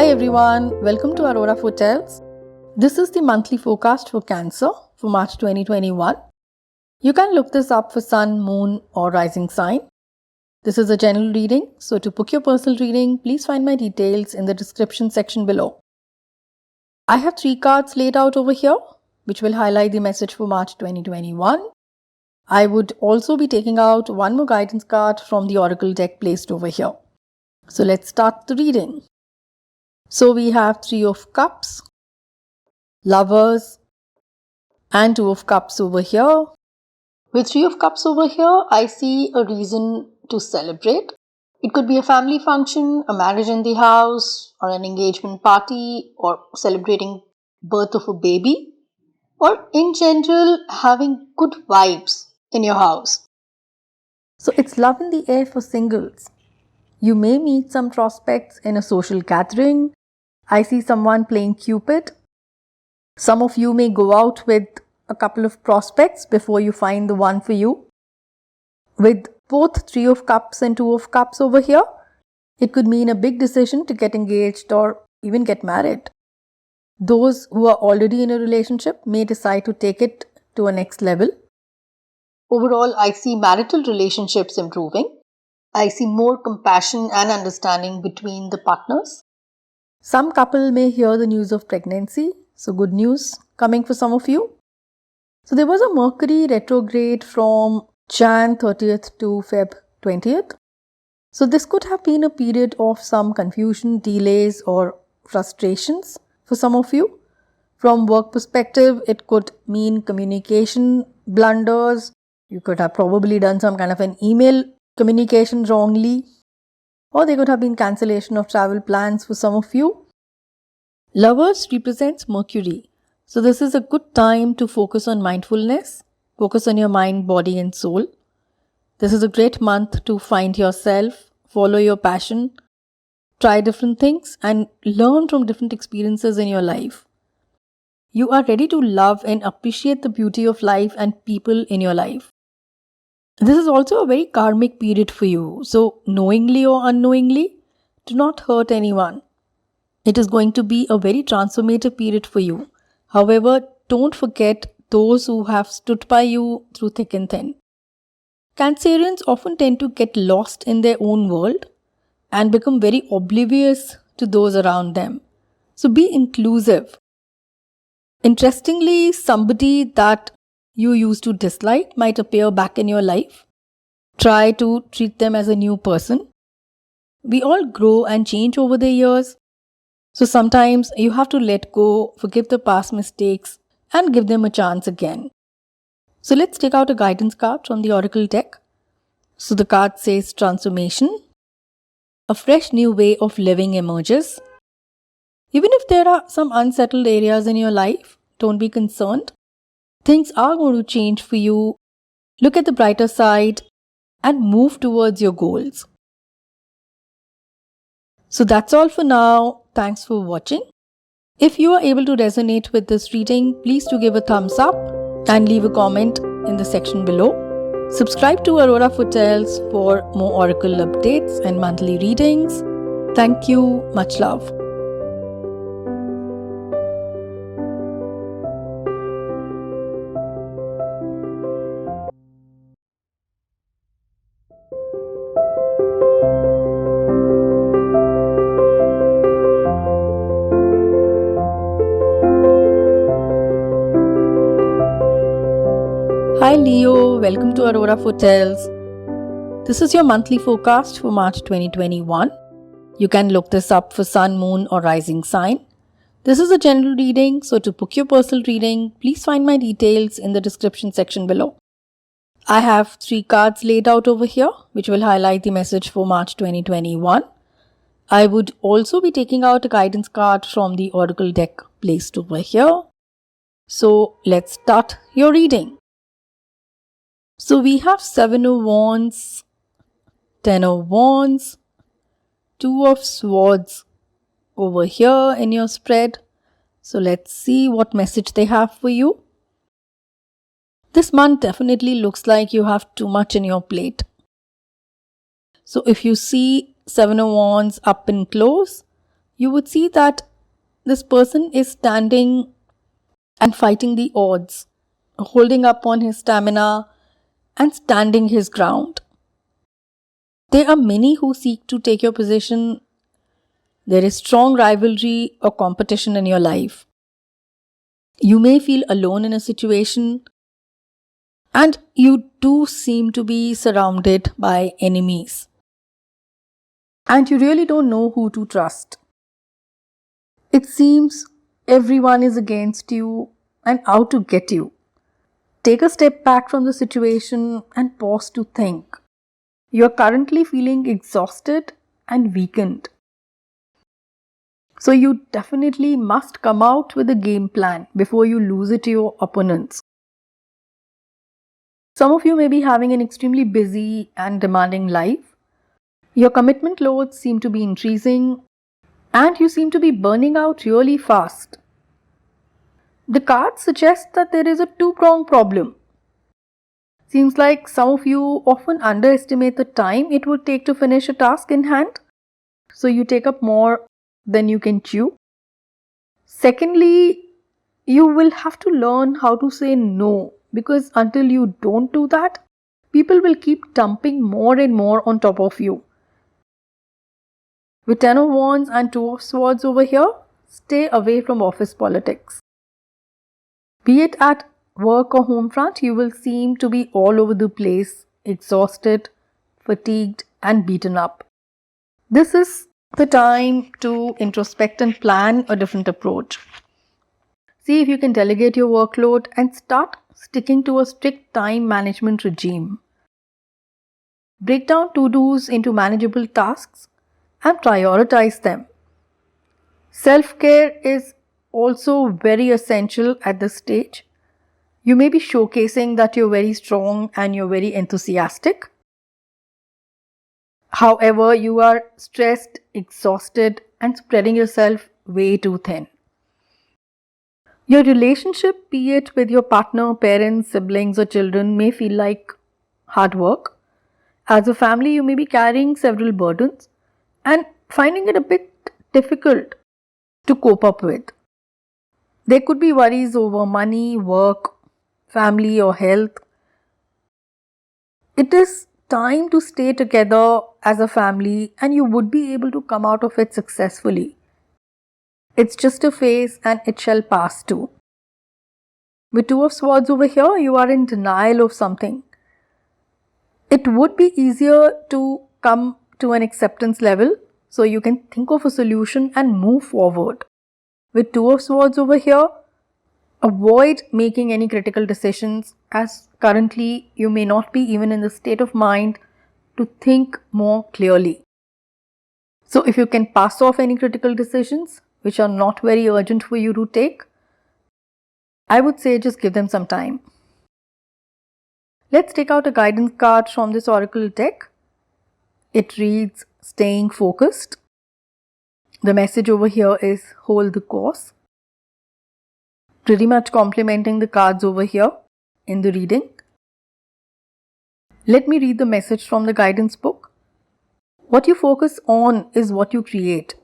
Hi everyone, welcome to Aurora Foretells. This is the monthly forecast for Cancer for March 2021. You can look this up for Sun, Moon or Rising sign. This is a general reading, so to book your personal reading, please find my details in the description section below. I have 3 cards laid out over here, which will highlight the message for March 2021. I would also be taking out one more guidance card from the Oracle deck placed over here. So let's start the reading. So we have 3 of Cups, Lovers and 2 of Cups over here. With 3 of Cups over here, I see a reason to celebrate. It could be a family function, a marriage in the house, or an engagement party, or celebrating birth of a baby, or in general having good vibes in your house. So it's love in the air for singles. You may meet some prospects in a social gathering. I see someone playing Cupid. Some of you may go out with a couple of prospects before you find the one for you. With both 3 of Cups and 2 of Cups over here, it could mean a big decision to get engaged or even get married. Those who are already in a relationship may decide to take it to a next level. Overall, I see marital relationships improving. I see more compassion and understanding between the partners. Some couple may hear the news of pregnancy, so good news coming for some of you. So there was a Mercury retrograde from Jan 30th to Feb 20th. So this could have been a period of some confusion, delays or frustrations for some of you. From work perspective, it could mean communication blunders. You could have probably done some kind of an email communication wrongly, or there could have been cancellation of travel plans for some of you. Lovers represents Mercury. So this is a good time to focus on mindfulness, focus on your mind, body and soul. This is a great month to find yourself, follow your passion, try different things and learn from different experiences in your life. You are ready to love and appreciate the beauty of life and people in your life. This is also a very karmic period for you. So knowingly or unknowingly, do not hurt anyone. It is going to be a very transformative period for you. However, don't forget those who have stood by you through thick and thin. Cancerians often tend to get lost in their own world and become very oblivious to those around them. So be inclusive. Interestingly, somebody that you used to dislike might appear back in your life. Try to treat them as a new person. We all grow and change over the years. So sometimes you have to let go, forgive the past mistakes and give them a chance again. So let's take out a guidance card from the Oracle deck. So the card says transformation. A fresh new way of living emerges. Even if there are some unsettled areas in your life, don't be concerned. Things are going to change for you. Look at the brighter side and move towards your goals. So that's all for now. Thanks for watching. If you are able to resonate with this reading, please do give a thumbs up and leave a comment in the section below. Subscribe to Aurora Foretells for more Oracle updates and monthly readings. Thank you. Much love. Hi Leo, welcome to Aurora Foretells. This is your monthly forecast for March 2021. You can look this up for Sun, Moon or Rising sign. This is a general reading, so to book your personal reading, please find my details in the description section below. I have 3 cards laid out over here, which will highlight the message for March 2021. I would also be taking out a guidance card from the Oracle deck placed over here. So let's start your reading. So we have 7 of Wands, 10 of Wands, 2 of Swords over here in your spread. So let's see what message they have for you. This month definitely looks like you have too much in your plate. So if you see 7 of Wands up and close, you would see that this person is standing and fighting the odds, holding up on his stamina and standing his ground. There are many who seek to take your position. There is strong rivalry or competition in your life. You may feel alone in a situation, and you do seem to be surrounded by enemies. And you really don't know who to trust. It seems everyone is against you and out to get you. Take a step back from the situation and pause to think. You are currently feeling exhausted and weakened. So you definitely must come out with a game plan before you lose it to your opponents. Some of you may be having an extremely busy and demanding life. Your commitment loads seem to be increasing and you seem to be burning out really fast. The cards suggest that there is a two-pronged problem. Seems like some of you often underestimate the time it would take to finish a task in hand. So you take up more than you can chew. Secondly, you will have to learn how to say no, because until you don't do that, people will keep dumping more and more on top of you. With 10 of Wands and 2 of Swords over here, stay away from office politics. Be it at work or home front, you will seem to be all over the place, exhausted, fatigued and beaten up. This is the time to introspect and plan a different approach. See if you can delegate your workload and start sticking to a strict time management regime. Break down to-dos into manageable tasks and prioritize them. Self-care is also very essential at this stage. You may be showcasing that you're very strong and you're very enthusiastic. However, you are stressed, exhausted and spreading yourself way too thin. Your relationship, be it with your partner, parents, siblings or children, may feel like hard work. As a family, you may be carrying several burdens and finding it a bit difficult to cope up with. There could be worries over money, work, family or health. It is time to stay together as a family and you would be able to come out of it successfully. It's just a phase and it shall pass too. With 2 of Swords over here, you are in denial of something. It would be easier to come to an acceptance level so you can think of a solution and move forward. With 2 of Swords over here, avoid making any critical decisions as currently you may not be even in the state of mind to think more clearly. So if you can pass off any critical decisions which are not very urgent for you to take, I would say just give them some time. Let's take out a guidance card from this oracle deck. It reads, staying focused. The message over here is hold the course. Pretty much complementing the cards over here in the reading. Let me read the message from the guidance book. What you focus on is what you create.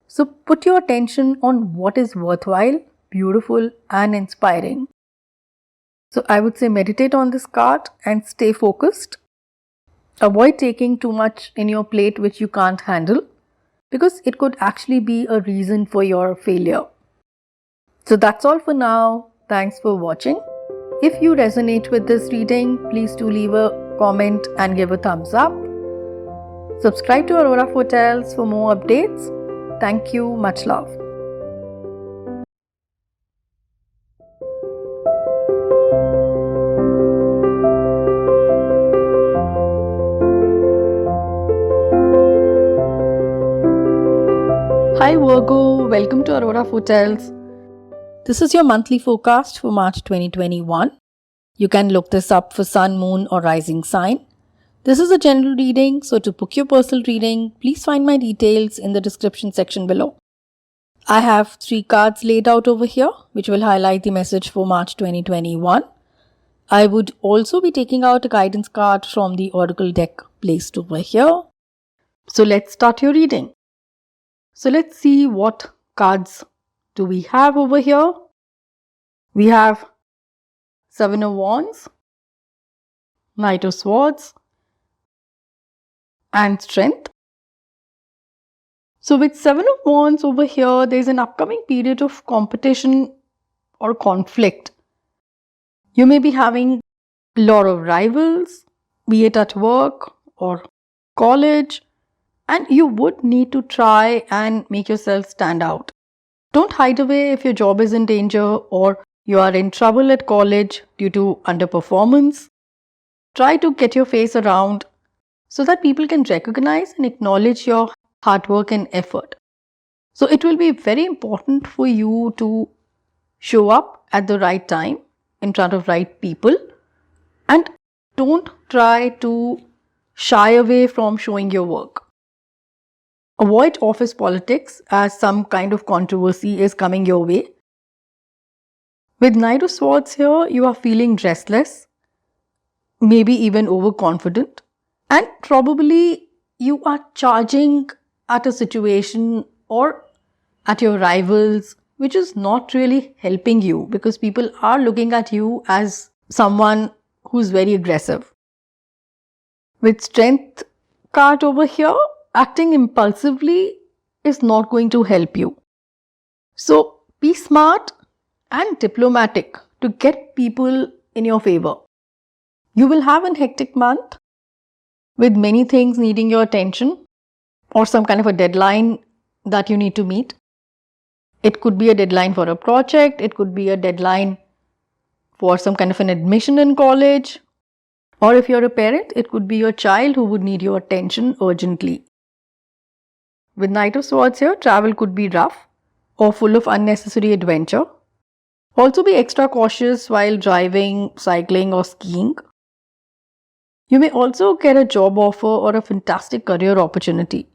So put your attention on what is worthwhile, beautiful and inspiring. So I would say meditate on this card and stay focused. Avoid taking too much in your plate which you can't handle, because it could actually be a reason for your failure. So that's all for now. Thanks for watching. If you resonate with this reading, please do leave a comment and give a thumbs up. Subscribe to Aurora Foretells for more updates. Thank you. Much love. Hi Virgo, welcome to Aurora Foretells. This is your monthly forecast for March 2021. You can look this up for Sun, Moon or Rising sign. This is a general reading, so to book your personal reading, please find my details in the description section below. I have 3 cards laid out over here, which will highlight the message for March 2021. I would also be taking out a guidance card from the oracle deck placed over here. So let's start your reading. So let's see what cards do we have over here. We have Seven of Wands, Knight of Swords, and Strength. So with Seven of Wands over here, there's an upcoming period of competition or conflict. You may be having a lot of rivals, be it at work or college, and you would need to try and make yourself stand out. Don't hide away if your job is in danger or you are in trouble at college due to underperformance. Try to get your face around so that people can recognize and acknowledge your hard work and effort. So it will be very important for you to show up at the right time in front of right people, and don't try to shy away from showing your work. Avoid office politics as some kind of controversy is coming your way. With Knight of Swords here, you are feeling restless, maybe even overconfident, and probably you are charging at a situation or at your rivals, which is not really helping you because people are looking at you as someone who's very aggressive. With Strength card over here, acting impulsively is not going to help you. So be smart and diplomatic to get people in your favor. You will have a hectic month with many things needing your attention or some kind of a deadline that you need to meet. It could be a deadline for a project, it could be a deadline for some kind of an admission in college, or if you're a parent, it could be your child who would need your attention urgently. With Knight of Swords here, travel could be rough or full of unnecessary adventure. Also be extra cautious while driving, cycling or skiing. You may also get a job offer or a fantastic career opportunity.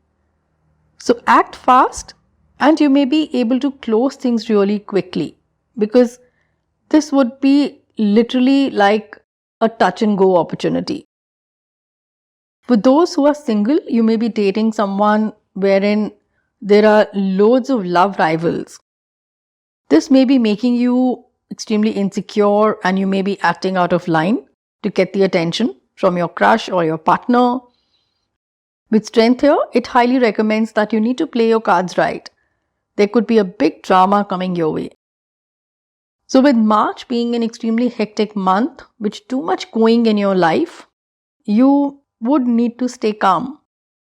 So act fast and you may be able to close things really quickly because this would be literally like a touch and go opportunity. For those who are single, you may be dating someone wherein there are loads of love rivals. This may be making you extremely insecure and you may be acting out of line to get the attention from your crush or your partner. With Strength here, it highly recommends that you need to play your cards right. There could be a big drama coming your way. So with March being an extremely hectic month with too much going in your life, you would need to stay calm.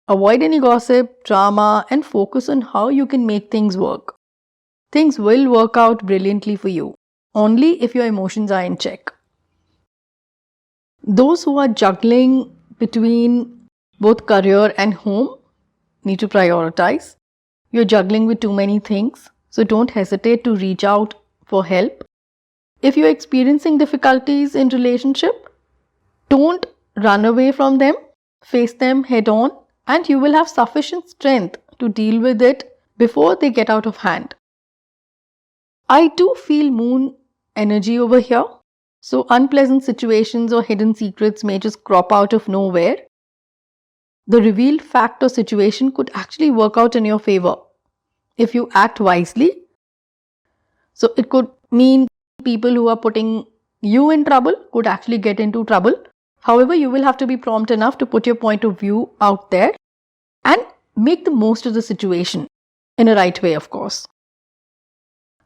Avoid any gossip, drama, and focus on how you can make things work. Things will work out brilliantly for you, only if your emotions are in check. Those who are juggling between both career and home need to prioritize. You're juggling with too many things, so don't hesitate to reach out for help. If you're experiencing difficulties in relationship, don't run away from them, face them head on, and you will have sufficient strength to deal with it before they get out of hand. I do feel moon energy over here, so unpleasant situations or hidden secrets may just crop out of nowhere. The revealed fact or situation could actually work out in your favor if you act wisely. So it could mean people who are putting you in trouble could actually get into trouble. However, you will have to be prompt enough to put your point of view out there and make the most of the situation in a right way, of course.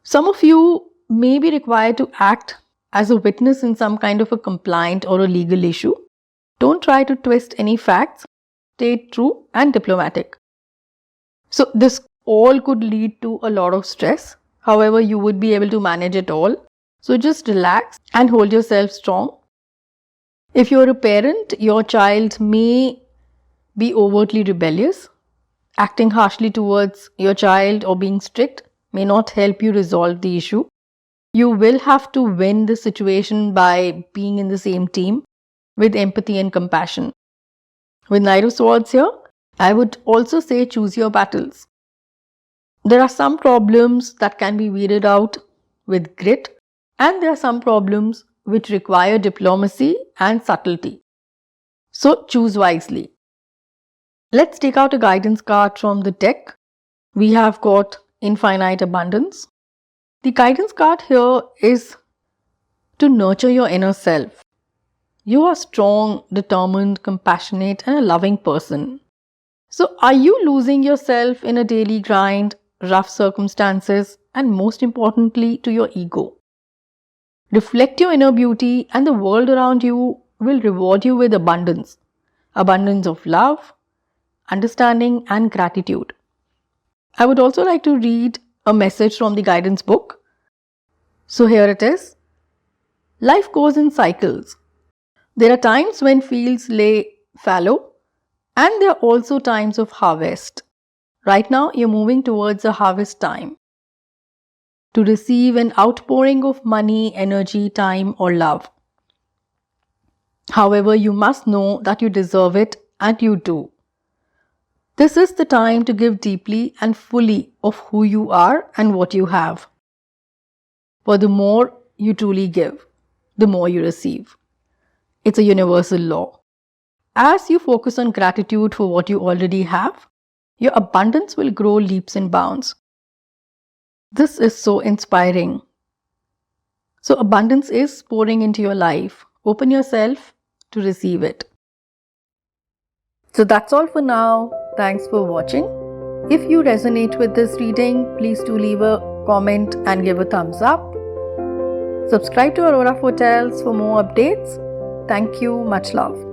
Some of you may be required to act as a witness in some kind of a complaint or a legal issue. Don't try to twist any facts. Stay true and diplomatic. So this all could lead to a lot of stress. However, you would be able to manage it all. So just relax and hold yourself strong. If you're a parent, your child may be overtly rebellious. Acting harshly towards your child or being strict may not help you resolve the issue. You will have to win the situation by being in the same team with empathy and compassion. With Knight of Swords here, I would also say choose your battles. There are some problems that can be weeded out with grit, and there are some problems which require diplomacy and subtlety. So choose wisely. Let's take out a guidance card from the deck. we have got infinite abundance. The guidance card here is to nurture your inner self. You are strong, determined, compassionate, and a loving person. So, are you losing yourself in a daily grind, rough circumstances, and most importantly, to your ego? Reflect your inner beauty, and the world around you will reward you with abundance. Abundance of love, understanding, and gratitude. I would also like to read a message from the guidance book. So, here it is. Life goes in cycles. There are times when fields lay fallow, and there are also times of harvest. Right now, you're moving towards a harvest time to receive an outpouring of money, energy, time, or love. However, you must know that you deserve it, and you do. This is the time to give deeply and fully of who you are and what you have. For the more you truly give, the more you receive. It's a universal law. As you focus on gratitude for what you already have, your abundance will grow leaps and bounds. This is so inspiring. So abundance is pouring into your life. Open yourself to receive it. So that's all for now. Thanks for watching. If you resonate with this reading, please do leave a comment and give a thumbs up. Subscribe to Aurora Foretells for more updates. Thank you. Much love.